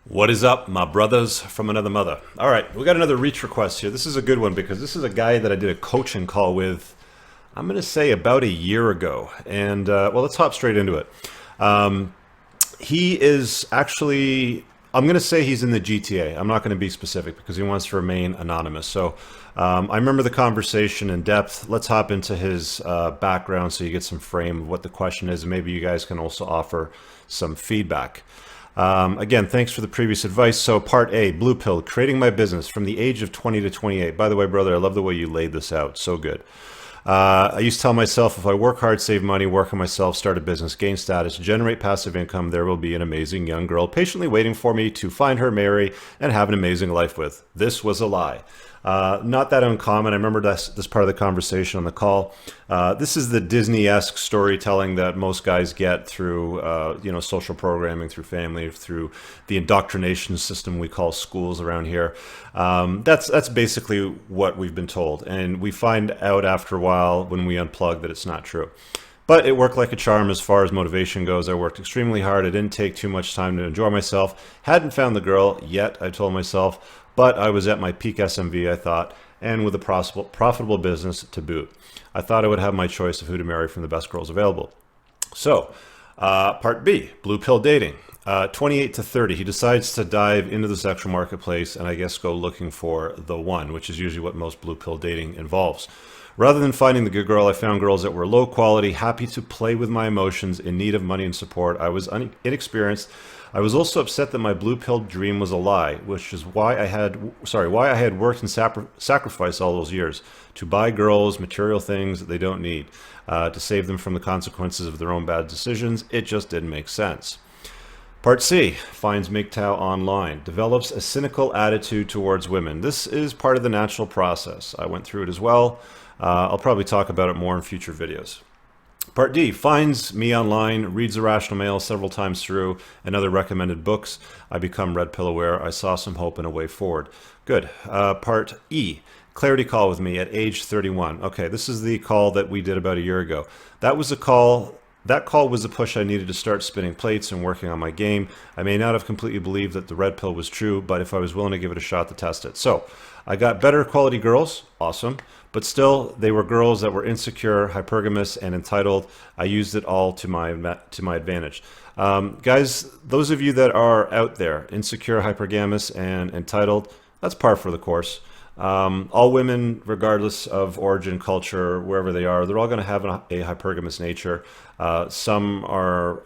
What is up, my brothers from another mother? All right, we got another reach request here. This is a good one because this is a guy that I did a coaching call with, I'm going to say about a year ago. And, well, let's hop straight into it. He is actually, I'm going to say he's in the GTA. I'm not going to be specific because he wants to remain anonymous. So I remember the conversation in depth. Let's hop into his background so you get some frame of what the question is. And maybe you guys can also offer some feedback. Again, thanks for the previous advice. So part A, blue pill, creating my business from the age of 20 to 28. By the way, brother, I love the way you laid this out. So good. I used to tell myself if I work hard, save money, work on myself, start a business, gain status, generate passive income, there will be an amazing young girl patiently waiting for me to find her, marry, and have an amazing life with. This was a lie. Not that uncommon. I remember this part of the conversation on the call. This is the Disney-esque storytelling that most guys get through, social programming, through family, through the indoctrination system we call schools around here. That's basically what we've been told, and we find out after a while when we unplug that it's not true. But it worked like a charm as far as motivation goes. I worked extremely hard. I didn't take too much time to enjoy myself. Hadn't found the girl yet, I told myself. But I was at my peak SMV, I thought, and with a profitable business to boot. I thought I would have my choice of who to marry from the best girls available. So, part B, blue pill dating. 28 to 30, he decides to dive into the sexual marketplace and I guess go looking for the one, which is usually what most blue pill dating involves. Rather than finding the good girl, I found girls that were low quality, happy to play with my emotions, in need of money and support. I was inexperienced. I was also upset that my blue pill dream was a lie, which is why I had worked and sacrificed all those years to buy girls material things that they don't need, to save them from the consequences of their own bad decisions. It just didn't make sense. Part C, finds MGTOW online, develops a cynical attitude towards women. This is part of the natural process. I went through it as well. I'll probably talk about it more in future videos. Part D, finds me online, reads Irrational Male several times through, and other recommended books. I become red pill aware. I saw some hope and a way forward. Good. Part E, clarity call with me at age 31. Okay, this is the call that we did about a year ago. That call was the push I needed to start spinning plates and working on my game. I may not have completely believed that the red pill was true, but if I was willing to give it a shot to test it. So I got better quality girls, awesome, but still they were girls that were insecure, hypergamous, and entitled. I used it all to my advantage. Guys, those of you that are out there, insecure, hypergamous, and entitled, that's par for the course. All women, regardless of origin, culture, wherever they are, they're all going to have a hypergamous nature. Some are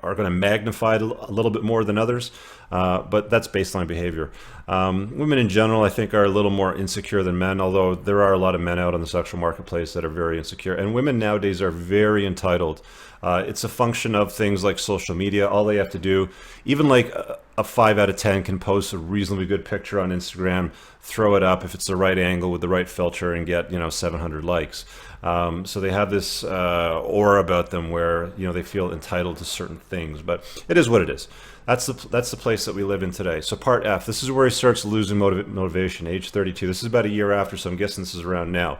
going to magnify it a little bit more than others, but that's baseline behavior. Women in general, I think, are a little more insecure than men, although there are a lot of men out on the sexual marketplace that are very insecure. And women nowadays are very entitled. It's a function of things like social media. All they have to do, even like a 5 out of 10 can post a reasonably good picture on Instagram, throw it up if it's the right angle with the right filter and get 700 likes. So they have this aura about them where they feel entitled to certain things, but it is what it is. That's the place that we live in today. So part F, this is where he starts losing motivation, age 32. This is about a year after, so I'm guessing this is around now.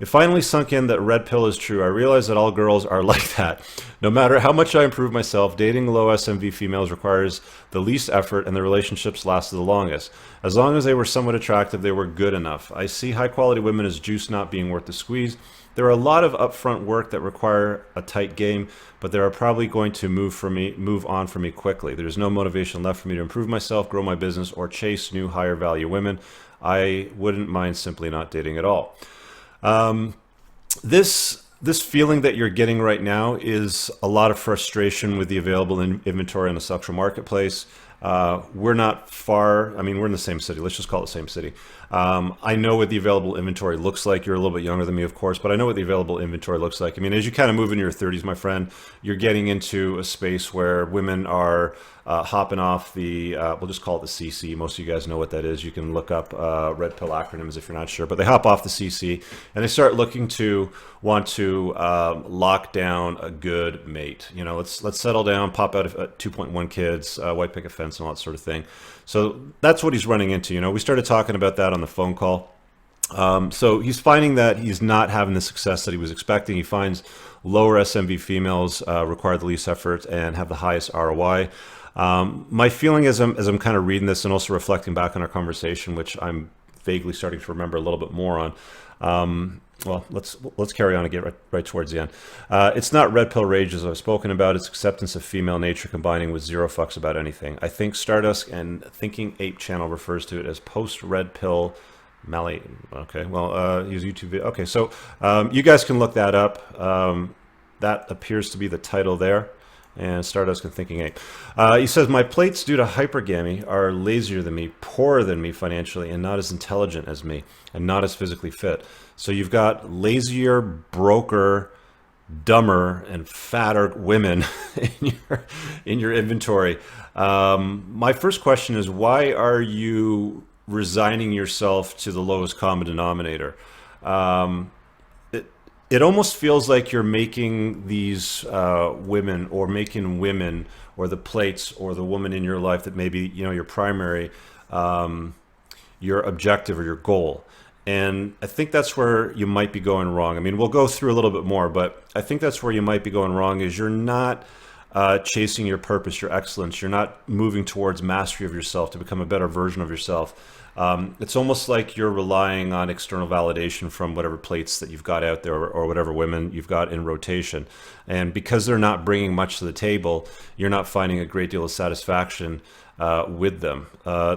It finally sunk in that red pill is true. I realized that all girls are like that. No matter how much I improve myself, dating low SMV females requires the least effort and the relationships lasted the longest. As long as they were somewhat attractive, they were good enough. I see high quality women as juice not being worth the squeeze. There are a lot of upfront work that require a tight game, but they are probably going to move on for me quickly. There's no motivation left for me to improve myself, grow my business, or chase new higher value women. I wouldn't mind simply not dating at all. This feeling that you're getting right now is a lot of frustration with the available inventory on the sexual marketplace. We're not far. I mean, we're in the same city. Let's just call it the same city. I know what the available inventory looks like. You're a little bit younger than me, of course, but I know what the available inventory looks like. I mean, as you kind of move into your 30s, my friend, you're getting into a space where women are hopping off the, we'll just call it the CC. Most of you guys know what that is. You can look up red pill acronyms if you're not sure, but they hop off the CC and they start looking to want to lock down a good mate. Let's settle down, pop out 2.1 kids, white picket fence, and all that sort of thing. So that's what he's running into. We started talking about that on the phone call. So he's finding that he's not having the success that he was expecting. He finds lower SMV females require the least effort and have the highest ROI. My feeling as I'm kind of reading this and also reflecting back on our conversation, which I'm vaguely starting to remember a little bit more on. Well, let's carry on and get right towards the end. It's not red pill rage as I've spoken about. It's acceptance of female nature combining with zero fucks about anything. I think Stardust and Thinking Ape Channel refers to it as post red pill Mally. Okay, well, use YouTube video. Okay, so you guys can look that up. That appears to be the title there. And Stardust and Thinking Ape. He says, my plates due to hypergamy are lazier than me, poorer than me financially, and not as intelligent as me, and not as physically fit. So you've got lazier, broker, dumber, and fatter women in your inventory. My first question is, why are you resigning yourself to the lowest common denominator? It almost feels like you're making these women, or making women, or the plates, or the woman in your life that maybe, you know, your primary, your objective or your goal. And I think that's where you might be going wrong. I mean, we'll go through a little bit more, but I think that's where you might be going wrong, is you're not chasing your purpose, your excellence. You're not moving towards mastery of yourself to become a better version of yourself. It's almost like you're relying on external validation from whatever plates that you've got out there, or whatever women you've got in rotation. And because they're not bringing much to the table, you're not finding a great deal of satisfaction with them.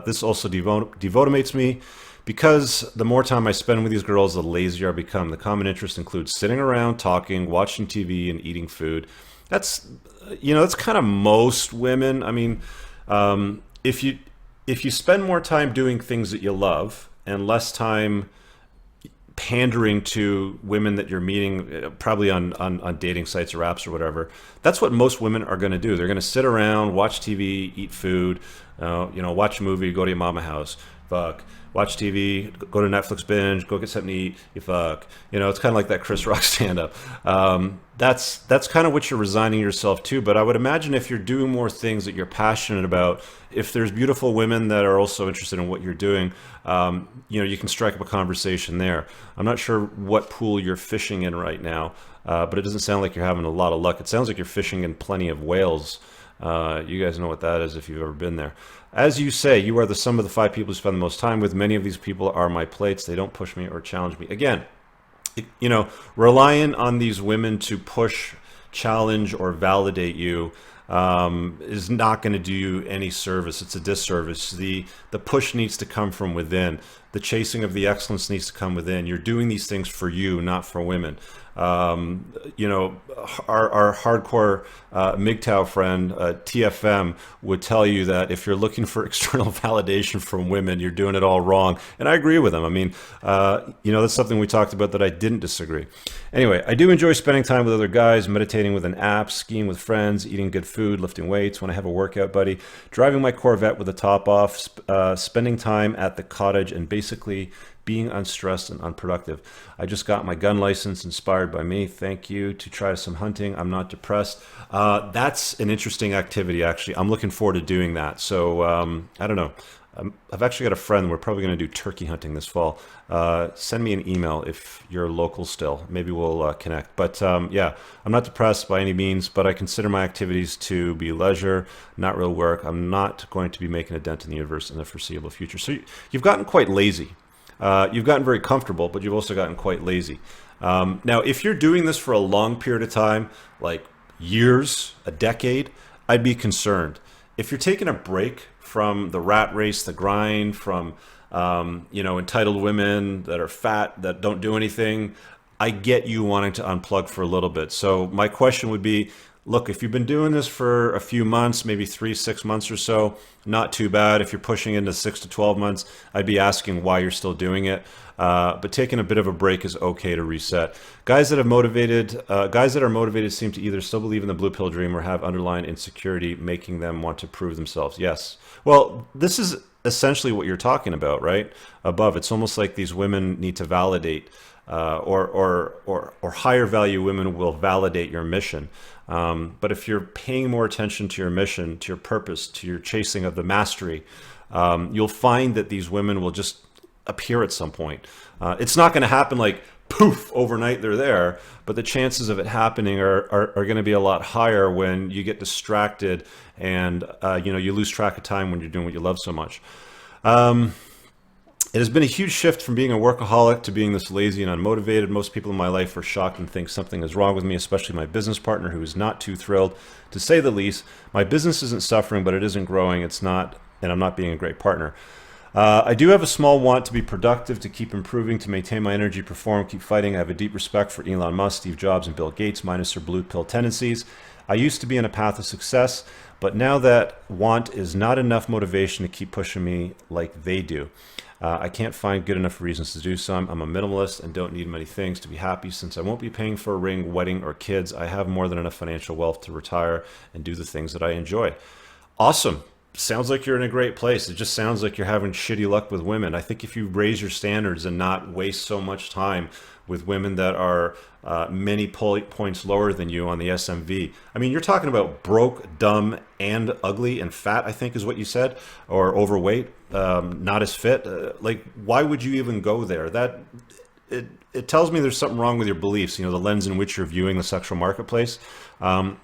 This also demotivates me, because the more time I spend with these girls, the lazier I become. The common interest includes sitting around, talking, watching TV, and eating food. That's, you know, that's kind of most women. I mean, if you spend more time doing things that you love and less time pandering to women that you're meeting, probably on dating sites or apps or whatever, that's what most women are going to do. They're going to sit around, watch TV, eat food, you know, watch a movie, go to your mama house, fuck, watch TV, go to Netflix binge, go get something to eat, you fuck. You know, it's kind of like that Chris Rock stand-up. That's kind of what you're resigning yourself to. But I would imagine if you're doing more things that you're passionate about, if there's beautiful women that are also interested in what you're doing, you know, you can strike up a conversation there. I'm not sure what pool you're fishing in right now, but it doesn't sound like you're having a lot of luck. It sounds like you're fishing in plenty of whales. You guys know what that is if you've ever been there. As you say, you are the sum of the 5 people you spend the most time with. Many of these people are my plates. They don't push me or challenge me. Again, you know, relying on these women to push, challenge, or validate you is not going to do you any service. It's a disservice. The push needs to come from within. The chasing of the excellence needs to come within. You're doing these things for you, not for women. You know, our hardcore MGTOW friend, TFM, would tell you that if you're looking for external validation from women, you're doing it all wrong. And I agree with him. I mean, you know, that's something we talked about that I didn't disagree. Anyway, I do enjoy spending time with other guys, meditating with an app, skiing with friends, eating good food, lifting weights when I have a workout buddy, driving my Corvette with the top off, spending time at the cottage, and basically being unstressed and unproductive. I just got my gun license, inspired by me. Thank you. To try some hunting. I'm not depressed. That's an interesting activity, actually. I'm looking forward to doing that. So I don't know. I've actually got a friend. We're probably going to do turkey hunting this fall. Send me an email if you're local still. Maybe we'll connect. But yeah, I'm not depressed by any means, but I consider my activities to be leisure, not real work. I'm not going to be making a dent in the universe in the foreseeable future. So you've gotten quite lazy. You've gotten very comfortable, but you've also gotten quite lazy. Now, if you're doing this for a long period of time, like years, a decade, I'd be concerned. If you're taking a break from the rat race, the grind, from you know, entitled women that are fat, that don't do anything, I get you wanting to unplug for a little bit. So my question would be, look, if you've been doing this for a few months, maybe 3-6 months or so, not too bad. If you're pushing into 6 to 12 months, I'd be asking why you're still doing it. But taking a bit of a break is okay to reset. Guys that are motivated seem to either still believe in the blue pill dream or have underlying insecurity, making them want to prove themselves. Yes. Well, this is essentially what you're talking about, right? Above, it's almost like these women need to validate, or higher value women will validate your mission. But if you're paying more attention to your mission, to your purpose, to your chasing of the mastery, you'll find that these women will just appear at some point. It's not going to happen like poof, overnight they're there. But the chances of it happening are going to be a lot higher when you get distracted and you lose track of time when you're doing what you love so much. It has been a huge shift from being a workaholic to being this lazy and unmotivated. Most people in my life are shocked and think something is wrong with me, especially my business partner, who is not too thrilled, to say the least. My business isn't suffering, but it isn't growing. It's not, and I'm not being a great partner. I do have a small want to be productive, to keep improving, to maintain my energy, perform, keep fighting. I have a deep respect for Elon Musk, Steve Jobs, and Bill Gates, minus their blue pill tendencies. I used to be on a path of success, but now that want is not enough motivation to keep pushing me like they do. I can't find good enough reasons to do so. I'm a minimalist and don't need many things to be happy. Since I won't be paying for a ring, wedding, or kids, I have more than enough financial wealth to retire and do the things that I enjoy. Awesome. Sounds like you're in a great place. It just sounds like you're having shitty luck with women. I think if you raise your standards and not waste so much time with women that are many points lower than you on the SMV. I mean, you're talking about broke, dumb, and ugly and fat, I think is what you said, or overweight, not as fit. Like, why would you even go there? It tells me there's something wrong with your beliefs, the lens in which you're viewing the sexual marketplace.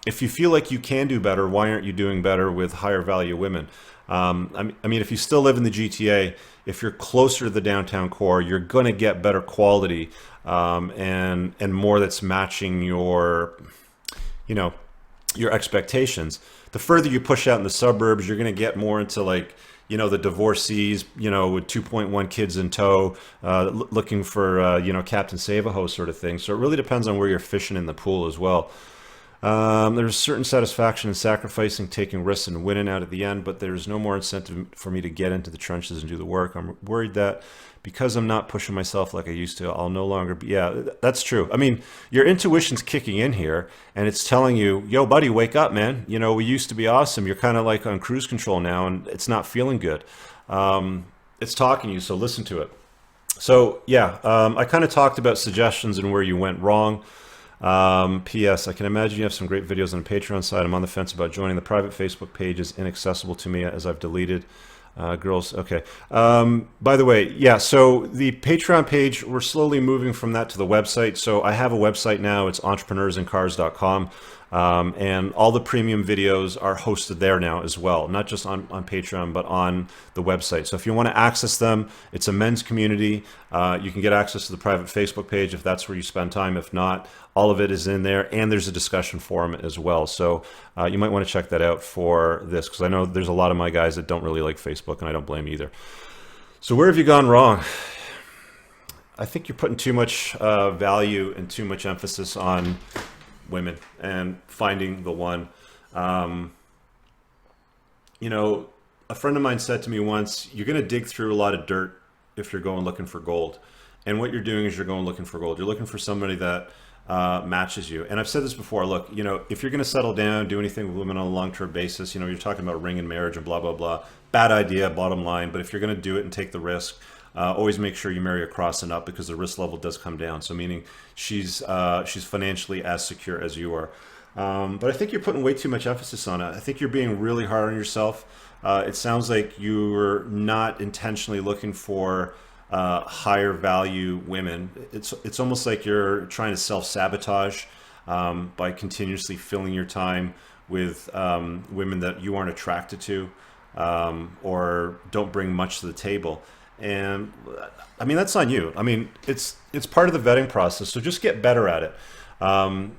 If you feel like you can do better, why aren't you doing better with higher value women? I mean, if you still live in the GTA, if you're closer to the downtown core, you're going to get better quality and more that's matching your expectations. The further you push out in the suburbs, you're going to get more into the divorcees, with 2.1 kids in tow, looking for, Captain Save-A-Ho sort of thing. So it really depends on where you're fishing in the pool as well. There's certain satisfaction in sacrificing, taking risks, and winning out at the end, but there's no more incentive for me to get into the trenches and do the work. I'm worried that because I'm not pushing myself like I used to, I'll no longer be. Yeah, that's true. I mean, your intuition's kicking in here, and it's telling you, yo, buddy, wake up, man. We used to be awesome. You're kind of like on cruise control now, and it's not feeling good. It's talking to you, so listen to it. So, yeah, I kind of talked about suggestions and where you went wrong. P.S. I can imagine you have some great videos on the Patreon side. I'm on the fence about joining. The private Facebook page is inaccessible to me as I've deleted girls. Okay. By the way, yeah, so the Patreon page, we're slowly moving from that to the website. So I have a website now. It's entrepreneursandcars.com. And all the premium videos are hosted there now as well, not just on Patreon, but on the website. So if you want to access them, it's a men's community. You can get access to the private Facebook page if that's where you spend time. If not, all of it is in there, and there's a discussion forum as well. So you might want to check that out for this, because I know there's a lot of my guys that don't really like Facebook, and I don't blame either. So where have you gone wrong? I think you're putting too much value and too much emphasis on women and finding the one. A friend of mine said to me once, you're going to dig through a lot of dirt if you're going looking for gold. And what you're doing is you're going looking for gold. You're looking for somebody that matches you. And I've said this before, look, if you're going to settle down, do anything with women on a long-term basis, you're talking about ring and marriage and blah, blah, blah. Bad idea, bottom line. But if you're going to do it and take the risk, always make sure you marry across and up, because the risk level does come down. So meaning she's financially as secure as you are. But I think you're putting way too much emphasis on it. I think you're being really hard on yourself. It sounds like you're not intentionally looking for higher value women. It's almost like you're trying to self-sabotage by continuously filling your time with women that you aren't attracted to or don't bring much to the table. And I mean, that's on you. I mean, it's part of the vetting process. So just get better at it.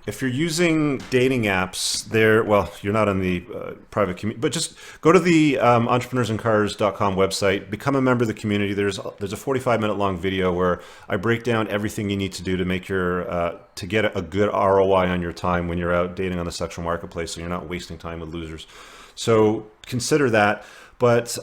If you're using dating apps, you're not on the private community, but just go to the entrepreneursandcars.com website, become a member of the community. There's a 45-minute long video where I break down everything you need to do to make to get a good ROI on your time when you're out dating on the sexual marketplace, so you're not wasting time with losers. So consider that. But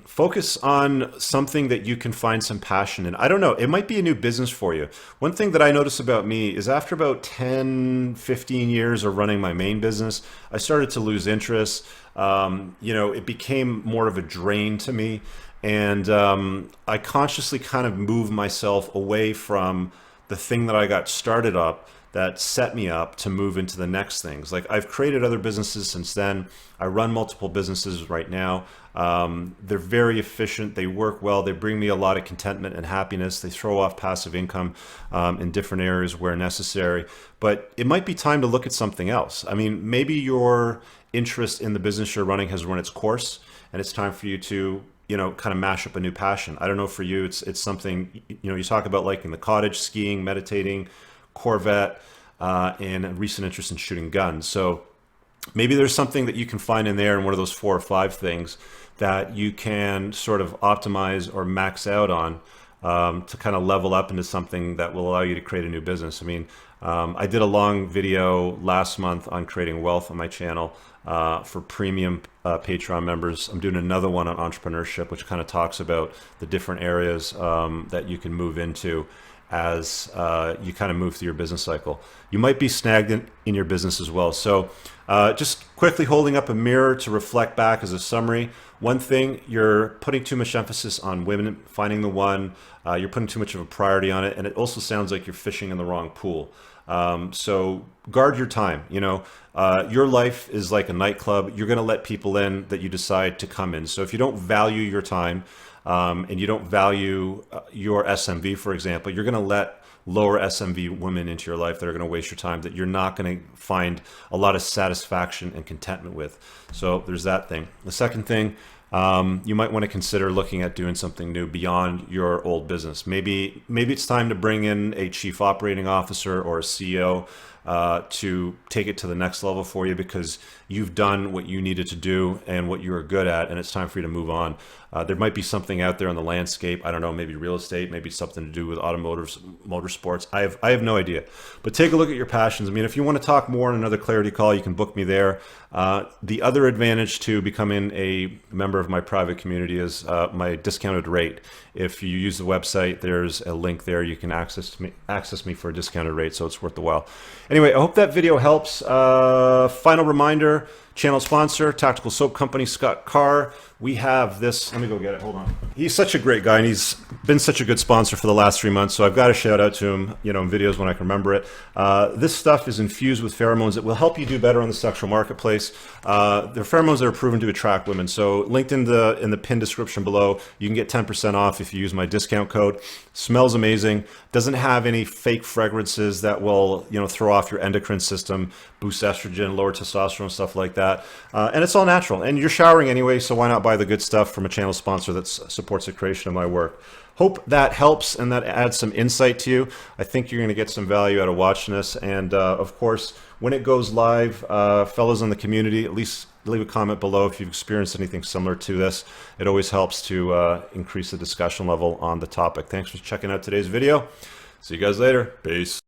focus on something that you can find some passion in. I don't know, it might be a new business for you. One thing that I notice about me is after about 10, 15 years of running my main business, I started to lose interest. It became more of a drain to me. And I consciously kind of moved myself away from the thing that I got started up that set me up to move into the next things. Like, I've created other businesses since then. I run multiple businesses right now. They're very efficient. They work well. They bring me a lot of contentment and happiness. They throw off passive income in different areas where necessary. But it might be time to look at something else. I mean, maybe your interest in the business you're running has run its course, and it's time for you to, you know, kind of mash up a new passion. I don't know, for you, it's something, you know, you talk about liking the cottage, skiing, meditating, Corvette, and a recent interest in shooting guns. So maybe there's something that you can find in there in one of those 4 or 5 things that you can sort of optimize or max out on, to kind of level up into something that will allow you to create a new business. I mean, I did a long video last month on creating wealth on my channel for premium Patreon members. I'm doing another one on entrepreneurship, which kind of talks about the different areas that you can move into as you kind of move through your business cycle. You might be snagged in your business as well. So just quickly holding up a mirror to reflect back as a summary. One thing, you're putting too much emphasis on women, finding the one. You're putting too much of a priority on it. And it also sounds like you're fishing in the wrong pool. So guard your time. You know, your life is like a nightclub. You're going to let people in that you decide to come in. So if you don't value your time, and you don't value your SMV, for example, you're going to let lower SMV women into your life that are going to waste your time, that you're not going to find a lot of satisfaction and contentment with. So there's that thing. The second thing, you might want to consider looking at doing something new beyond your old business. Maybe it's time to bring in a chief operating officer or a CEO to take it to the next level for you, because you've done what you needed to do and what you were good at, and it's time for you to move on. There might be something out there in the landscape. I don't know, maybe real estate, maybe something to do with automotives, motorsports. I have no idea. But take a look at your passions. I mean, if you want to talk more on another clarity call, you can book me there. The other advantage to becoming a member of my private community is my discounted rate. If you use the website, there's a link there. You can access me for a discounted rate, so it's worth the while. Anyway, I hope that video helps. Final reminder, channel sponsor, Tactical Soap Company, Scott Carr. We have this, let me go get it, hold on. He's such a great guy, and he's been such a good sponsor for the last 3 months, so I've got to shout out to him, you know, in videos when I can remember it. This stuff is infused with pheromones that will help you do better on the sexual marketplace. They're pheromones that are proven to attract women. So linked in the pinned description below, you can get 10% off if you use my discount code. Smells amazing. Doesn't have any fake fragrances that will, you know, throw off your endocrine system, boost estrogen, lower testosterone, stuff like that. And it's all natural. And you're showering anyway, so why not buy the good stuff from a channel sponsor that supports the creation of my work? Hope that helps and that adds some insight to you. I think you're going to get some value out of watching this. And of course, when it goes live, fellows in the community, at least leave a comment below if you've experienced anything similar to this. It always helps to increase the discussion level on the topic. Thanks for checking out today's video. See you guys later. Peace.